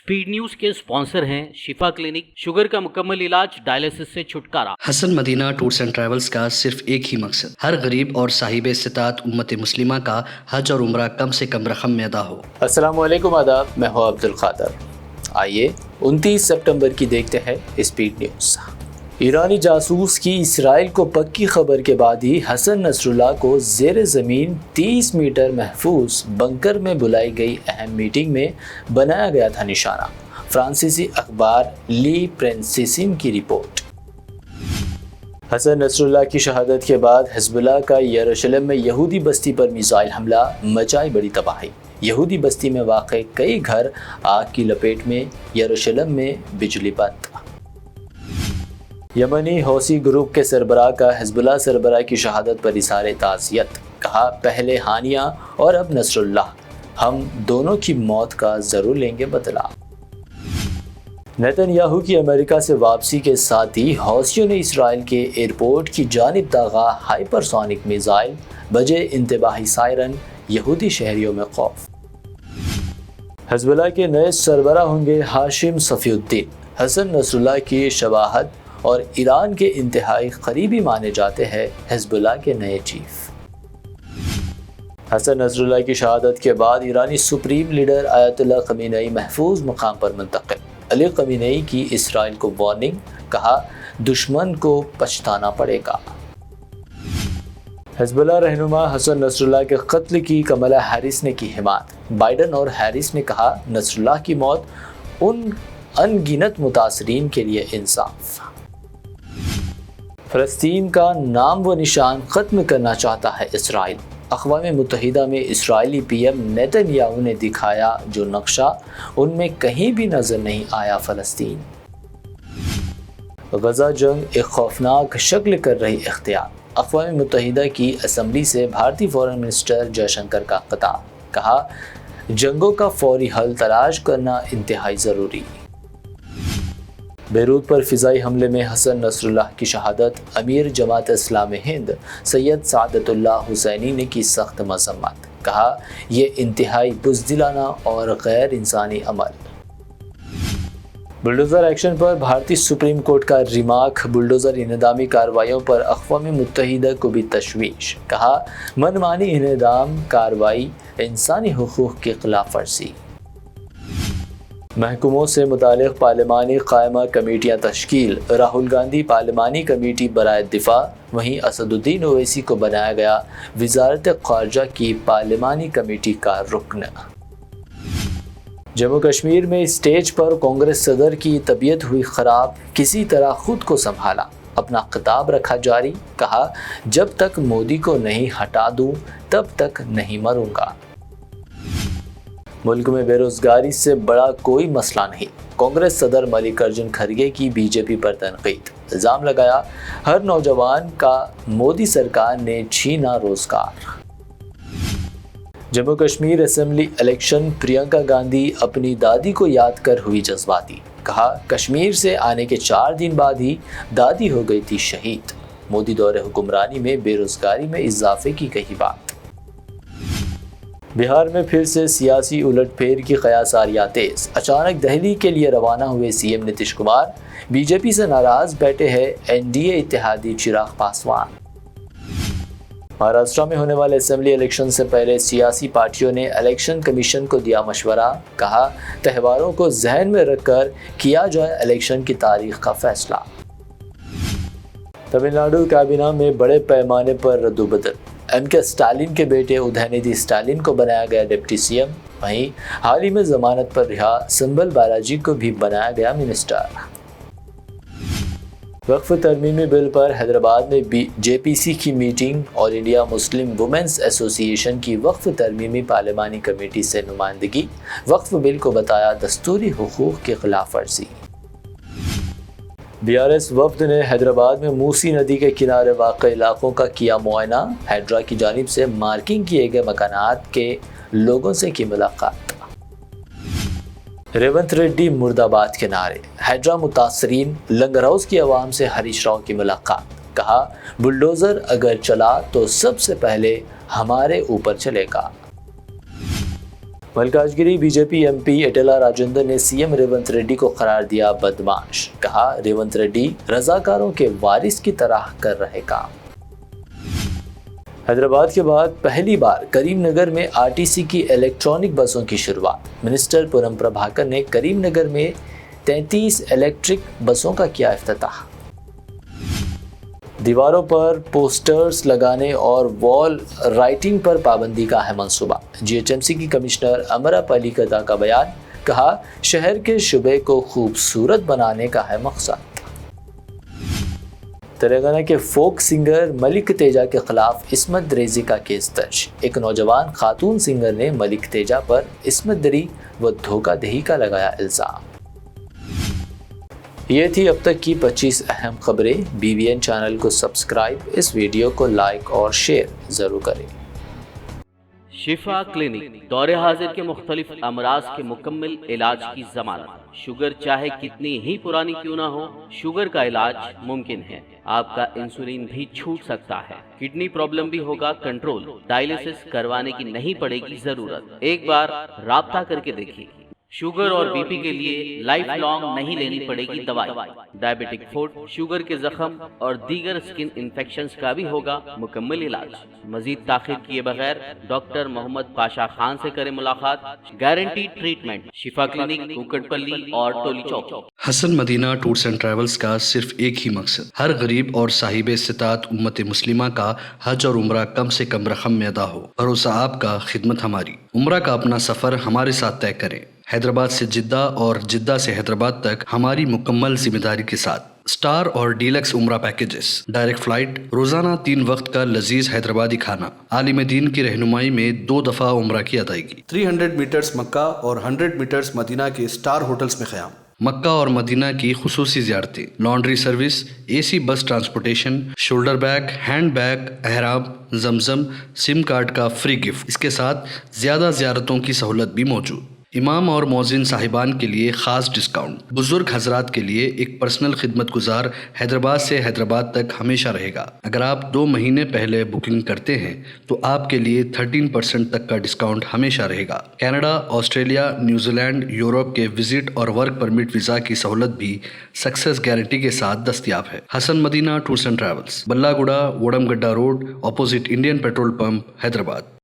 Speed news के sponsor हैं शिफा clinic, sugar का मुकम्मल इलाज, डायलिसिस से छुटकारा। Hasan Madina tours and travels का सिर्फ एक ही मकसद, हर गरीब और साहिब इस्तिताअत उम्मत मुस्लिमा का हज और उम्रा कम से कम रकम में अदा हो। अस्सलाम वालेकुम, आदाब, मैं हूं अब्दुल क़ादर। आइए 29 सितंबर की देखते हैं स्पीड न्यूज़। ईरानी जासूस की इसराइल को पक्की खबर के बाद ही हसन नसरुल्लाह को ज़ेर ज़मीन 30 मीटर महफूज बंकर में बुलाई गई अहम मीटिंग में बनाया गया था निशाना। फ्रांसीसी अखबार ली प्रेंसिसिम की रिपोर्ट। हसन नसरुल्लाह की शहादत के बाद हिज़्बुल्लाह का यरूशलेम में यहूदी बस्ती पर मिसाइल हमला मचाई बड़ी तबाही। यहूदी बस्ती में वाक़ कई घर आग की लपेट में, यरूशलेम में बिजली बंद। यमनी हौसी ग्रुप के सरबराह का हिज़्बुल्लाह सरबराह की शहादत पर इज़हार ताज़ियत। कहा, पहले हानिया और अब नसरुल्लाह, हम दोनों की मौत का ज़रूर लेंगे बदला। नेतन्याहू की अमेरिका से वापसी के साथ ही हौसियों ने इसराइल के एयरपोर्ट की जानिब दागा हाइपरसोनिक मिसाइल, बजे इंतबाही सायरन, यहूदी शहरियों में खौफ। हिज़्बुल्लाह के नए सरबराह होंगे हाशिम सफ़ीउद्दीन। हसन नसरुल्लाह की शबाहत और ईरान के इंतहाई करीबी माने जाते हैं हिज़्बुल्लाह के नए चीफ। हसन नसरुल्लाह की शहादत के बाद ईरानी सुप्रीम लीडर आयतुल्लाह ख़मीनी महफूज मकाम पर मुंतकिल। अली ख़मीनी की इसराइल को वार्निंग, कहा दुश्मन को पछताना पड़ेगा। हिज़्बुल्लाह रहनुमा हसन नसरुल्लाह के कत्ल की कमला हैरिस ने की हिमायत। बाइडन और हैरिस ने कहा, नसरुल्लाह की मौत उन अनगिनत मुतासरीन के लिए इंसाफ। फ़लस्तीन का नाम व निशान ख़त्म करना चाहता है इसराइल। अक़वाम मुत्तहिदा में इसराइली पीएम नेतन्याहू ने दिखाया जो नक्शा, उनमें कहीं भी नज़र नहीं आया फ़लस्तीन। गज़ा जंग एक खौफनाक शक्ल कर रही इख्तियार। अक़वाम मुत्तहिदा की असम्बली से भारतीय फ़ॉरेन मिनिस्टर जयशंकर का खिताब। कहा, जंगों का फौरी हल तलाश करना इंतहाई ज़रूरी। बेरूत पर फ़िज़ाई हमले में हसन नसरुल्लाह की शहादत। अमीर जमात इस्लामी हिंद सैयद सादतुल्लाह हुसैनी ने की सख्त मज़म्मत। कहा, यह इंतहाई बुज़दिलाना और गैर इंसानी अमल। बुलडोज़र एक्शन पर भारतीय सुप्रीम कोर्ट का रिमार्क। बुलडोज़र इन्हदामी कार्रवाइयों पर अक़वाम मुत्तहिदा को भी तशवीश। कहा, मनमानी इन्हदाम कार्रवाई इंसानी हुकूक़ की खिलाफ वर्जी। महकमों से मुतालिक पार्लिमानी कायमा कमेटियाँ तश्कील। राहुल गांधी पार्लिमानी कमेटी बराए दिफा। वहीं असदुद्दीन ओवैसी को बनाया गया वज़ारत ख़ारजा की पार्लिमानी कमेटी का रुकन। जम्मू कश्मीर में स्टेज पर कांग्रेस सदर की तबीयत हुई ख़राब, किसी तरह खुद को संभाला, अपना खिताब रखा जारी। कहा, जब तक मोदी को नहीं हटा दूं तब तक नहीं मरूंगा। मुल्क में बेरोजगारी से बड़ा कोई मसला नहीं। कांग्रेस सदर मल्लिकार्जुन खड़गे की बीजेपी पर तनकीद। इल्ज़ाम लगाया, हर नौजवान का मोदी सरकार ने छीना रोजगार। Jammu Kashmir assembly election. प्रियंका गांधी अपनी दादी को याद कर हुई जज्बाती। कहा, कश्मीर से आने के 4 दिन बाद ही दादी हो गई थी शहीद। मोदी दौरे हुक्मरानी में बेरोजगारी में इजाफे की कही बात। बिहार में फिर से सियासी उलटफेर की क़यासारियाँ तेज़। अचानक दिल्ली के लिए रवाना हुए सीएम नीतीश कुमार। बीजेपी से नाराज़ बैठे हैं एनडीए इत्तेहादी चिराग पासवान। महाराष्ट्र में होने वाले असेंबली इलेक्शन से पहले सियासी पार्टियों ने इलेक्शन कमीशन को दिया मशवरा। कहा, त्योहारों को जहन में रखकर किया जाए इलेक्शन की तारीख का फैसला। तमिलनाडु कैबिनेट में बड़े पैमाने पर रद्दुबदल। एमके स्टालिन के बेटे उदयनिधि स्टालिन को बनाया गया डिप्टी सीएम। वहीं हाल ही में जमानत पर रिहा संबल बालाजी को भी बनाया गया मिनिस्टर। वक्फ तरमीमी बिल पर हैदराबाद में जेपीसी की meeting. All India Muslim women's association की वक्फ तरमीमी पार्लिमानी कमेटी से नुमाइंदगी। वक्फ बिल को बताया दस्तूरी हुकूक की खिलाफ वर्जी। बीआरएस वफ्द ने हैदराबाद में मूसी नदी के किनारे वाक़ इलाकों का किया मुआयना। हैदरा की जानिब से मार्किंग किए गए मकानात के लोगों से की मुलाकात। रेवंत रेड्डी मुर्दाबाद के नारे। हैदरा मुतासरीन। लंगर हाउस की आवाम से हरीश राव की मुलाकात। कहा, बुलडोज़र अगर चला तो सबसे पहले हमारे ऊपर चलेगा। मलकाजगिरी बीजेपी एमपी एटेला राजेंद्र ने सीएम रेवंत रेड्डी को करार दिया बदमाश। कहा, रेवंत रेड्डी रजाकारों के वारिस की तरह कर रहे काम। हैदराबाद के बाद पहली बार करीमनगर में आरटीसी की इलेक्ट्रॉनिक बसों की शुरुआत। मिनिस्टर पूनम प्रभाकर ने करीमनगर में 33 इलेक्ट्रिक बसों का किया इफ्तिताह। दीवारों पर पोस्टर्स लगाने और वॉल राइटिंग पर पाबंदी का है मंसूबा। जीएचएमसी की कमिश्नर अमरप अली कदा का बयान। कहा, शहर के शुबे को खूबसूरत बनाने का है मकसद। तेलंगाना के फोक सिंगर मलिक तेजा के खिलाफ इस्मत दरेजी का केस दर्ज। एक नौजवान खातून सिंगर ने मलिक तेजा पर इस्मत दरी व धोखाधड़ी का लगाया इल्जाम। ये थी अब तक की 25 अहम खबरें। BBN चैनल को सब्सक्राइब, इस वीडियो को लाइक और शेयर ज़रूर करें। शिफा क्लिनिक दौरे हाजिर के मुख्तलिफ अमराज के मुकम्मल इलाज की जमानत। शुगर चाहे कितनी ही पुरानी क्यों ना हो, शुगर का इलाज मुमकिन है। आपका इंसुलिन भी छूट सकता है, किडनी प्रॉब्लम भी होगा कंट्रोल, डायलिसिस करवाने की नहीं पड़ेगी जरूरत। एक बार राब्ता करके देखिए। शुगर और बीपी के लिए लाइफ लॉन्ग नहीं लेनी पड़ेगी दवाई। डायबिटिक फुट, शुगर के जख्म और दीगर स्किन इन्फेक्शंस का भी होगा मुकम्मल इलाज। मजीद ताखिर किए बगैर डॉक्टर मोहम्मद पाशा खान से करें मुलाकात। Guarantee treatment, Shifa clinic, Kukatpally और Toli Chowk. Hasan Madina tours and travels का सिर्फ एक ही मकसद, हर गरीब और साहिब इस्तिताअत उम्मत मुस्लिमा का हज और उम्रा कम से कम रकम में अदा हो। भरोसा आपका, खिदमत हमारी। उम्रा का अपना सफर हमारे साथ तय करें। हैदराबाद से जिद्दा और जिद्दा से हैदराबाद तक हमारी मुकम्मल जिम्मेदारी के साथ। स्टार और डीलक्स उम्रा पैकेजेस, डायरेक्ट फ्लाइट, रोजाना 3 वक्त का लजीज हैदराबादी खाना, आलिम दीन की रहनुमाई में 2 दफ़ा उम्रा की अदायगी। 300 मीटर्स मक्का और 100 मीटर्स मदीना के स्टार होटल्स में क़याम। मक्का और मदीना की खुसूसी ज़ियारतें, laundry service, AC bus transportation, shoulder bag, hand bag, अहराम, जमजम, सिम कार्ड का फ्री गिफ्ट। इसके साथ ज़्यादा ज़ियारतों की सहूलत भी मौजूद। इमाम और मौज़िन साहिबान के लिए ख़ास डिस्काउंट। बुजुर्ग हजरात के लिए एक पर्सनल खिदमत गुजार हैदराबाद से हैदराबाद तक हमेशा रहेगा। अगर आप 2 महीने पहले बुकिंग करते हैं तो आपके लिए 13% तक का डिस्काउंट हमेशा रहेगा। कनाडा, ऑस्ट्रेलिया, न्यूजीलैंड, यूरोप के विजिट और वर्क परमिट वीज़ा की सहूलत भी सक्सेस गारंटी के साथ दस्तियाब है। Hasan Madina tours and travels, Ballaguda, Vodamgadda road, opposite Indian petrol pump, Hyderabad.